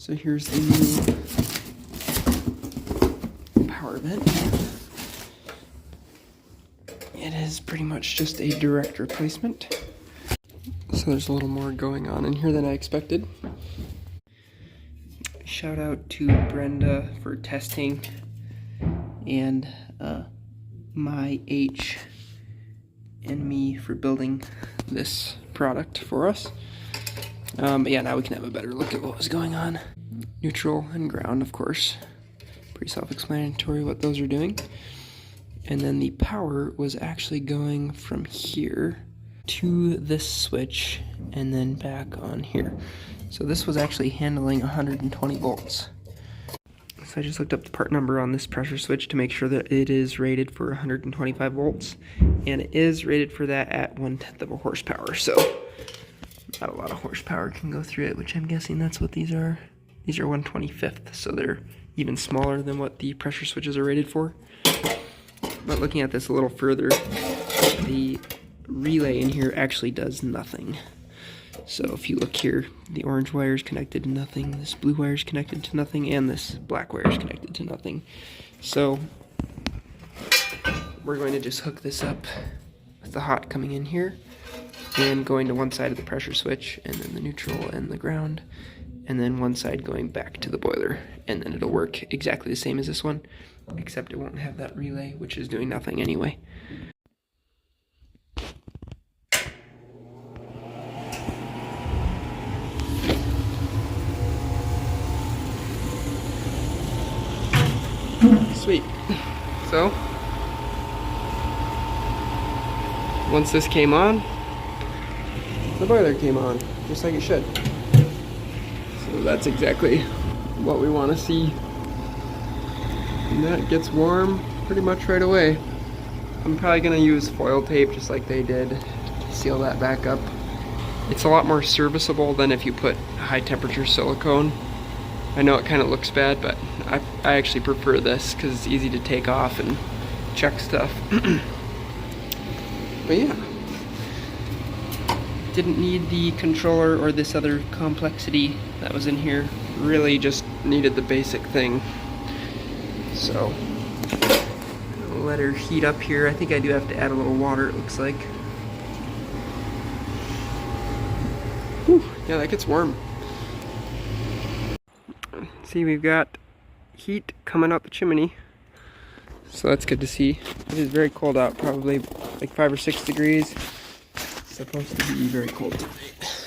So here's the new power vent. It is pretty much just a direct replacement. So there's a little more going on in here than I expected. Shout out to Brenda for testing, and my H and me for building this product for us. But yeah, now we can have a better look at what was going on. Neutral and ground, of course. Pretty self-explanatory what those are doing. And then the power was actually going from here to this switch and then back on here. So this was actually handling 120 volts. So I just looked up the part number on this pressure switch to make sure that it is rated for 125 volts, and it is rated for that at 1/10 of a horsepower. So not a lot of horsepower can go through it, which I'm guessing that's what these are. These are 1/25th, so they're even smaller than what the pressure switches are rated for. But looking at this a little further, the relay in here actually does nothing. So if you look here, the orange wire is connected to nothing, this blue wire is connected to nothing, and this black wire is connected to nothing. So we're going to just hook this up with the hot coming in here and going to one side of the pressure switch, and then the neutral and the ground, and then one side going back to the boiler, and then it'll work exactly the same as this one, except it won't have that relay, which is doing nothing anyway. Sweet. So once this came on, the boiler came on, just like it should. So that's exactly what we want to see. And that gets warm pretty much right away. I'm probably going to use foil tape just like they did to seal that back up. It's a lot more serviceable than if you put high temperature silicone. I know it kind of looks bad, but I actually prefer this because it's easy to take off and check stuff. But yeah, didn't need the controller or this other complexity that was in here. Really just needed the basic thing. So I'll let her heat up here. I think I do have to add a little water, it looks like. Whew, yeah, that gets warm. See, we've got heat coming out the chimney, so that's good to see. It is very cold out, probably like 5 or 6 degrees. It's supposed to be very cold tonight.